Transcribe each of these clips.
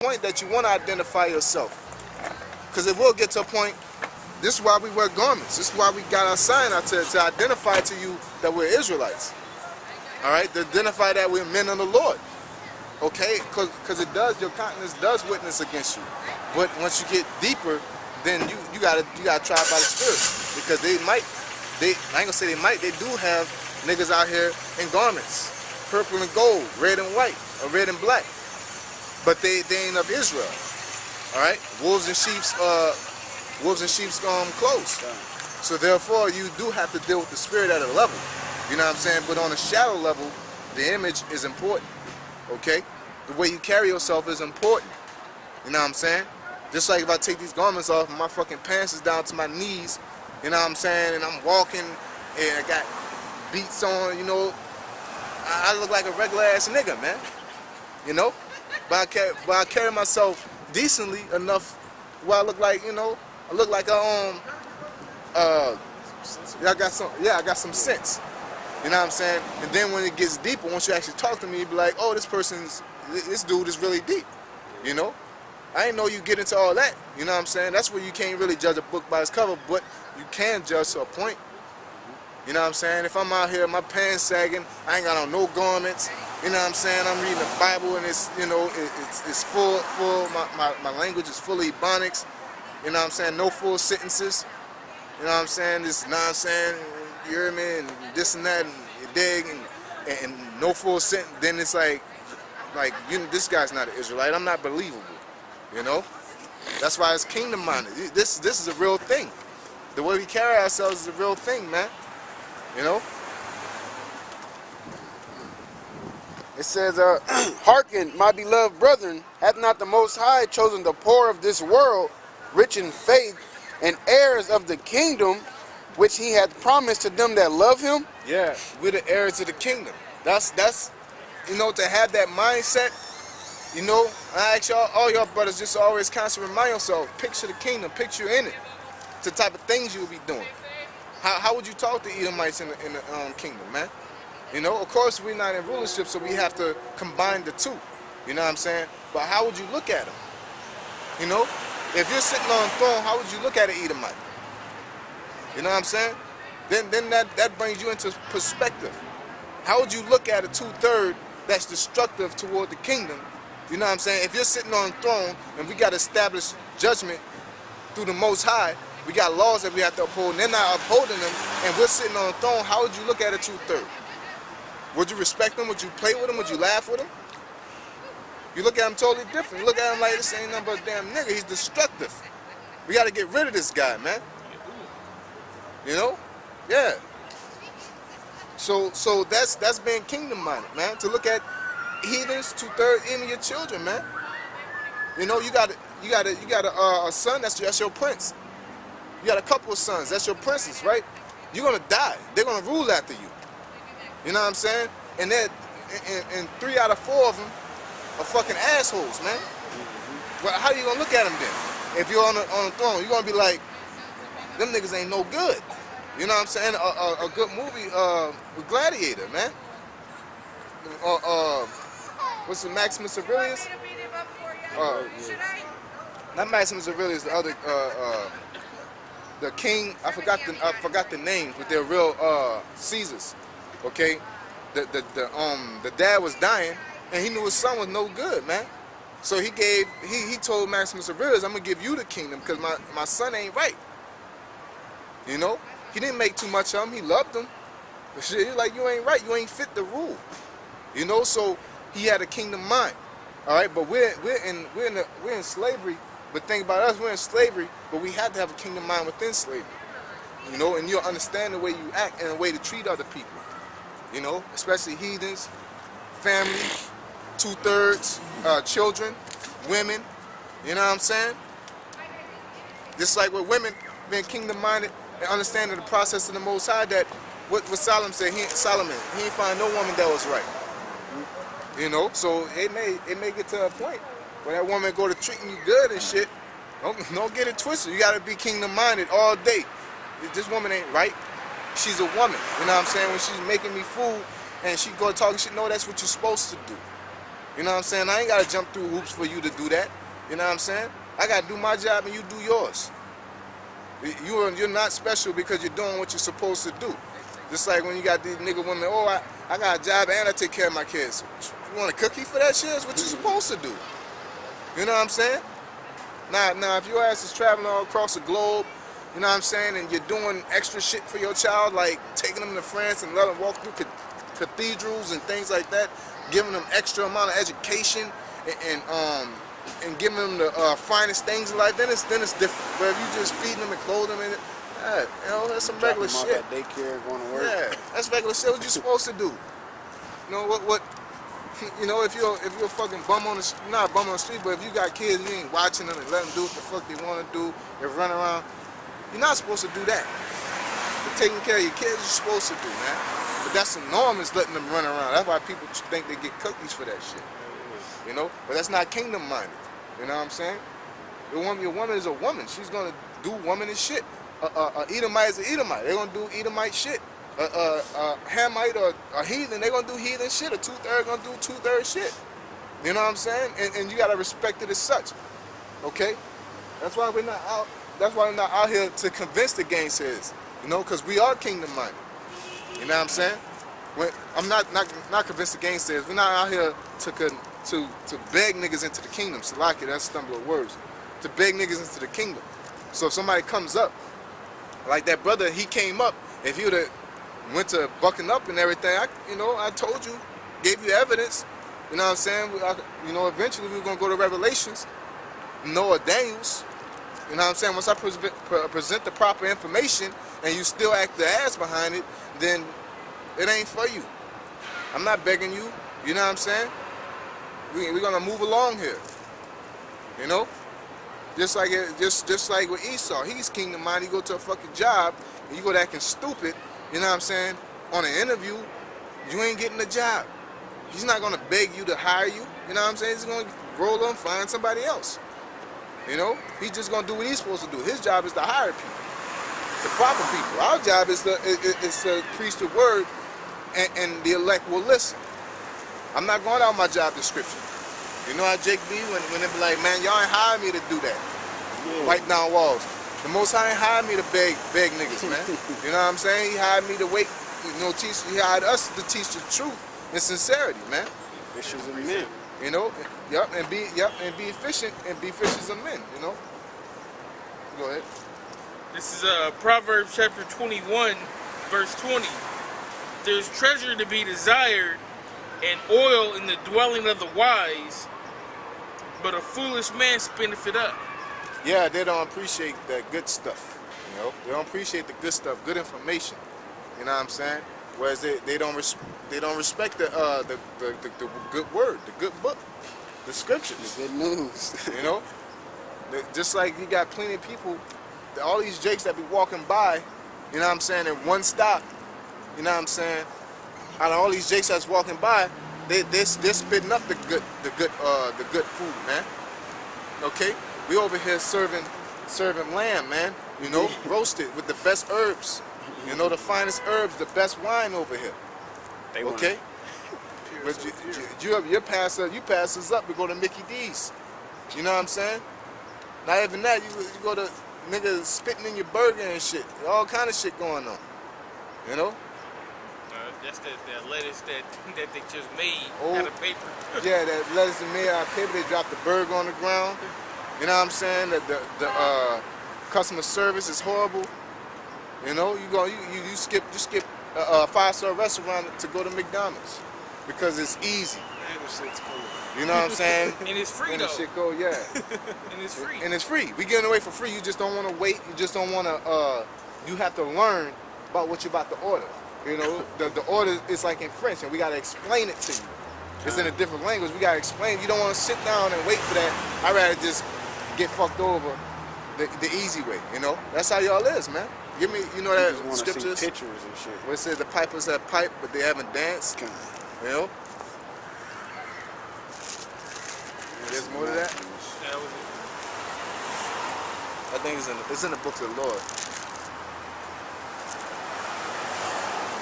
point that you want to identify yourself. Because it will get to a point, this is why we wear garments. This is why we got our sign out to identify to you that we're Israelites. All right, to identify that we're men of the Lord. Okay, because it does, your countenance does witness against you. But once you get deeper, then you gotta try by the Spirit. Because I ain't gonna say they might, they do have niggas out here in garments. Purple and gold, red and white, or red and black. But they ain't of Israel. All right, wolves in sheep's clothes. So therefore, you do have to deal with the spirit at a level. You know what I'm saying? But on a shallow level, the image is important. Okay, the way you carry yourself is important. You know what I'm saying? Just like if I take these garments off and my fucking pants is down to my knees, you know what I'm saying, and I'm walking and I got beats on, you know, I look like a regular ass nigga, man. You know, but I carry myself decently enough where I look like, you know, I look like I got some sense. You know what I'm saying? And then when it gets deeper, once you actually talk to me, you be like, oh, this dude is really deep. You know? I didn't know you get into all that. You know what I'm saying? That's where you can't really judge a book by its cover, but you can judge to a point. You know what I'm saying? If I'm out here, my pants sagging, I ain't got on no garments. You know what I'm saying? I'm reading the Bible and it's, you know, it's full. My language is full of Ebonics. You know what I'm saying? No full sentences. You know what I'm saying? This nonsense, you hear me? And this and that, and you dig, and no full sentence. Then it's like this guy's not an Israelite. I'm not believable. You know? That's why it's kingdom minded. This is a real thing. The way we carry ourselves is a real thing, man. You know? It says, hearken, my beloved brethren, hath not the Most High chosen the poor of this world, rich in faith, and heirs of the kingdom, which he hath promised to them that love him? Yeah, we're the heirs of the kingdom. That's you know, to have that mindset, you know, I ask y'all, all y'all brothers, just always constantly remind yourself, picture the kingdom, picture in it. It's the type of things you'll be doing. How would you talk to Edomites in the kingdom, man? You know, of course we're not in rulership, so we have to combine the two. You know what I'm saying? But how would you look at them? You know, if you're sitting on a throne, how would you look at an Edomite? You know what I'm saying? Then that brings you into perspective. How would you look at a 2/3 that's destructive toward the kingdom? You know what I'm saying? If you're sitting on a throne and we got to establish judgment through the Most High, we got laws that we have to uphold, and they're not upholding them, and we're sitting on a throne, how would you look at a 2/3? Would you respect them? Would you play with them? Would you laugh with them? You look at him totally different. You look at him like this ain't nothing but a damn nigga. He's destructive. We got to get rid of this guy, man. You know? Yeah. So that's being kingdom minded, man. To look at heathens, 2/3 in your children, man. You know, you got a son. That's your prince. You got a couple of sons. That's your princes, right? You're gonna die. They're gonna rule after you. You know what I'm saying? And and 3 out of 4 of them are fucking assholes, man. Well, how you gonna look at them then? If you're on the throne, you're gonna be like, them niggas ain't no good. You know what I'm saying? A good movie with Gladiator, man. What's the Maximus Aurelius? Not Maximus Aurelius, the other the king. I forgot the names, but they're real Caesars. Okay, the dad was dying, and he knew his son was no good, man. So he told Maximus Aurelius, I'm gonna give you the kingdom because my son ain't right. You know, he didn't make too much of him. He loved him, but shit, he's like, you ain't right. You ain't fit the rule. You know, so he had a kingdom mind. All right, but we're in slavery. But think about us, we're in slavery, but we have to have a kingdom mind within slavery. You know, and you'll understand the way you act and the way to treat other people. You know, especially heathens, family, 2/3, children, women. You know what I'm saying? Just like with women being kingdom-minded and understanding the process of the Most High, that what Solomon said, he ain't find no woman that was right. You know, so it may get to a point where that woman go to treating you good and shit. Don't get it twisted. You gotta be kingdom-minded all day. If this woman ain't right, she's a woman. You know what I'm saying? When she's making me food and she go talking shit, no, that's what you're supposed to do. You know what I'm saying? I ain't gotta jump through hoops for you to do that. You know what I'm saying? I gotta do my job and you do yours. You're not special because you're doing what you're supposed to do. Just like when you got these nigga women, oh, I got a job and I take care of my kids. You want a cookie for that shit? That's what you're supposed to do. You know what I'm saying? Now, if your ass is traveling all across the globe, you know what I'm saying, and you're doing extra shit for your child, like taking them to France and letting them walk through cathedrals and things like that, giving them extra amount of education and giving them the finest things in life, then it's different. But if you just feeding them and clothing them, that's some regular shit. At daycare, going to work. Yeah, that's regular shit. What you supposed to do? You know what? You know, if you're a fucking bum on the not a bum on the street, but if you got kids, you ain't watching them and let them do what the fuck they want to do and run around. You're not supposed to do that. But taking care of your kids, you're supposed to do, man. But that's the norm, is letting them run around. That's why people think they get cookies for that shit. You know, but that's not kingdom minded. You know what I'm saying? Your woman is a woman. She's gonna do womanish shit. Edomite is an Edomite. They're gonna do Edomite shit. Hamite or a heathen, they're gonna do heathen shit. A two-third gonna do two-third shit. You know what I'm saying? And you gotta respect it as such. Okay? That's why we're not out. That's why we're not out here to convince the gangsters. You know, because we are kingdom minded. You know what I'm saying? I'm not convinced the gangsters. We're not out here to beg niggas into the kingdom. Salaki, that's a stumble of words. To beg niggas into the kingdom. So if somebody comes up, like that brother, he came up. If he would have went to bucking up and everything, I told you, gave you evidence. You know what I'm saying? Eventually we're gonna go to Revelations, Noah Daniels. You know what I'm saying? Once I present the proper information and you still act the ass behind it, then it ain't for you. I'm not begging you. You know what I'm saying? We're gonna move along here. You know? Just like with Esau, he's kingdom minded. You go to a fucking job and you go to acting stupid. You know what I'm saying? On an interview, you ain't getting the job. He's not gonna beg you to hire you. You know what I'm saying? He's gonna roll on, find somebody else. You know? He's just gonna do what he's supposed to do. His job is to hire people, the proper people. Our job is to preach the word, and the elect will listen. I'm not going out my job description. You know how Jake be when they be like, man, y'all ain't hired me to do that. Yeah. Wipe down walls. The Most High ain't hired me to beg niggas, man. You know what I'm saying? He hired me to wait, he hired us to teach the truth and sincerity, man. Fishers of men. You know, and be efficient and be fishers of men, you know? Go ahead. This is Proverbs chapter 21, verse 20. There's treasure to be desired and oil in the dwelling of the wise, but a foolish man spinneth it up. Yeah, they don't appreciate that good stuff. You know, they don't appreciate the good stuff, good information. You know what I'm saying? Whereas they don't respect the good word, the good book, the scriptures. The good news. You know, just like you got plenty of people, all these jakes that be walking by. You know what I'm saying? In one stop. You know what I'm saying? Out of all these jakes that's walking by, they're spitting up the good food, man. Okay, we over here serving lamb, man. You know, roasted with the best herbs. You know, the finest herbs, the best wine over here. Okay, but you pass us up. We go to Mickey D's. You know what I'm saying? Not even that. You go to niggas spitting in your burger and shit. All kind of shit going on. You know. That's that lettuce that they just made out out of paper. Yeah, that lettuce they made out of paper. They dropped the burger on the ground. You know what I'm saying? The customer service is horrible. You know, you skip a 5-star restaurant to go to McDonald's because it's easy. You know what I'm saying? And it's free and though. The shit go, yeah. And it's free. And it's free. We giving away for free. You just don't want to wait. You just don't want to. You have to learn about what you're about to order. You know, the order is like in French, and we gotta explain it to you. It's in a different language. We gotta explain. You don't want to sit down and wait for that. I'd rather just get fucked over the easy way. You know, that's how y'all is, man. Give me, you know that scriptures. See pictures and shit. Where it says the pipers that pipe, but they haven't danced. Okay. You know. There's more to that. That was it. I think it's in the books of the Lord.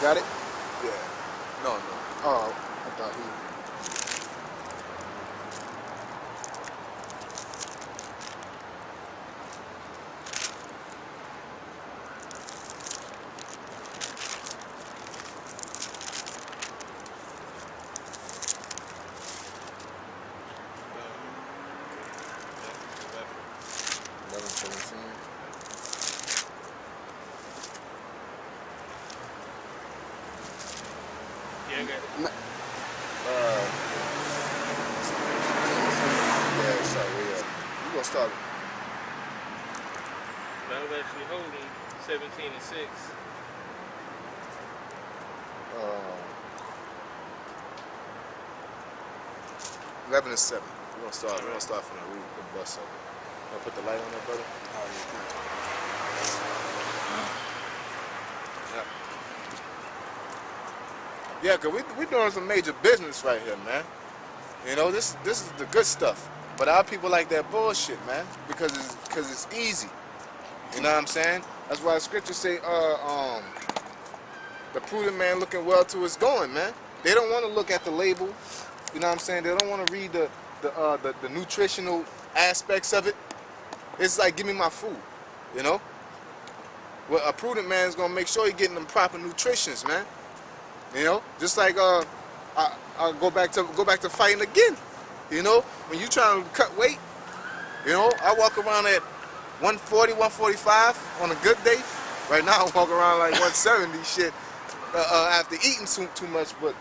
Got it? Yeah. No. Oh, I thought he. 17. Yeah, I got it. Yeah, sorry, yeah. You gonna start it. But I was actually holding 17 and 6. 11 and 7. We're gonna start from the bus of it. Wanna put the light on there, brother? Yep. Yeah, cause we doing some major business right here, man. You know, this is the good stuff. But our people like that bullshit, man, because it's easy. You know what I'm saying? That's why the scriptures say, the prudent man looking well to his going, man. They don't want to look at the label. You know what I'm saying? They don't want to read the nutritional aspects of it. It's like, give me my food, you know? Well, a prudent man is gonna make sure you're getting them proper nutritions, man. You know, just like I'll go back to fighting again. You know, when you trying to cut weight, you know, I walk around at 140, 145 on a good day. Right now, I walk around like 170 shit after eating too much. But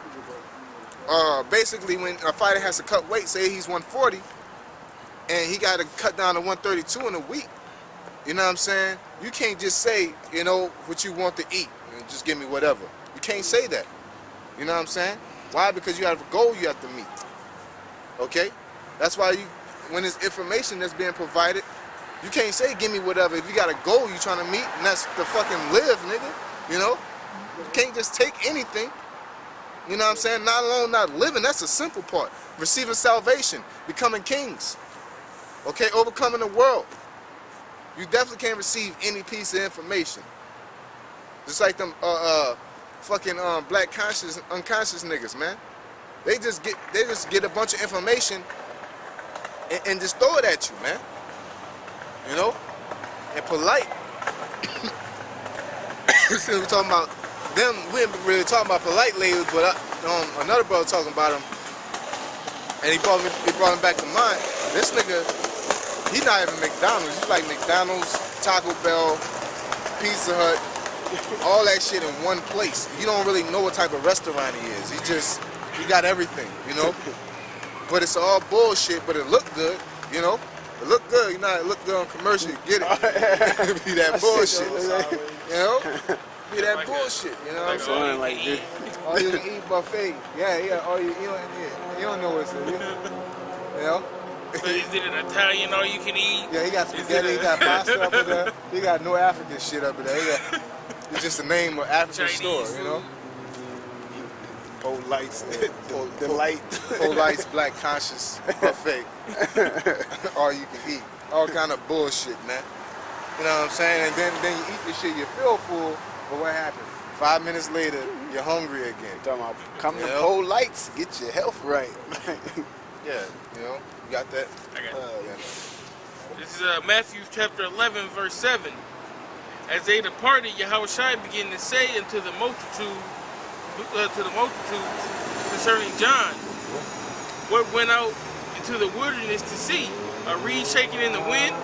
basically, when a fighter has to cut weight, say he's 140, and he got to cut down to 132 in a week. You know what I'm saying? You can't just say, you know, what you want to eat. And just give me whatever. You can't say that. You know what I'm saying? Why? Because you have a goal you have to meet. Okay? That's why when there's information that's being provided, you can't say give me whatever. If you got a goal you trying to meet, and that's to fucking live, nigga. You know? You can't just take anything. You know what I'm saying? Not alone not living, that's the simple part. Receiving salvation, becoming kings. Okay? Overcoming the world. You definitely can't receive any piece of information. Just like them fucking black unconscious niggas, man. They just get a bunch of information and just throw it at you, man. You know? And polite. Since we're talking about them, we ain't really talking about polite ladies, but another brother talking about them, and he brought him back to mind. This nigga, he not even McDonald's. He's like McDonald's, Taco Bell, Pizza Hut, all that shit in one place. You don't really know what type of restaurant he is. He got everything, you know? But it's all bullshit, but it look good, you know? It look good, you know, it look good on commercial, you get it. Be that bullshit, you know? Be that bullshit, you know what I'm saying? Like this. All you can eat buffet. Yeah, all you don't know what's in it. You know? So is it an Italian all you can eat? Yeah, he got spaghetti, he got pasta up in there. He got no African shit up in there. It's just the name of African Chinese store, food. you know? Old lights, the light. Full lights, black conscious buffet. All you can eat. All kind of bullshit, man. You know what I'm saying? And then you eat this shit, you feel full, but what happens? 5 minutes later, you're hungry again. Talking about come to You know? cold lights, get your health right. Yeah, you know? You got that? I got it. Yeah. This is Matthew chapter 11, verse 7. As they departed, Yahushua began to say unto the multitudes concerning John, what went out into the wilderness to see? A reed shaking in the wind?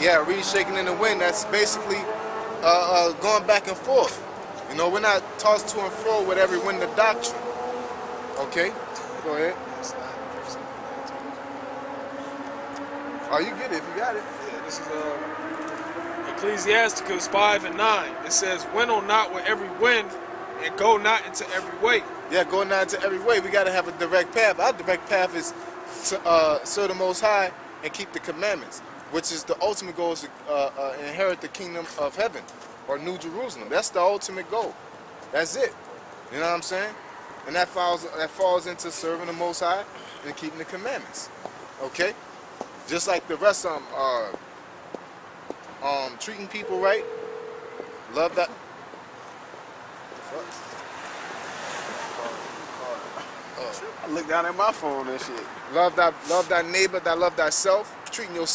Yeah, reed shaking in the wind. That's basically going back and forth. You know, we're not tossed to and fro with every wind of doctrine. Okay? Go ahead. Oh, you get it if you got it. Yeah, this is Ecclesiasticus 5 and 9. It says, "Winnow not with every wind, and go not into every way." Yeah, going down to every way. We got to have a direct path. Our direct path is to serve the Most High and keep the commandments, which is the ultimate goal, is to inherit the kingdom of heaven, or New Jerusalem. That's the ultimate goal. That's it. You know what I'm saying? And that falls into serving the Most High and keeping the commandments. Okay? Just like the rest of them, treating people right, love that. I look down at my phone and shit. Love thy neighbor, love thyself, treating yourself.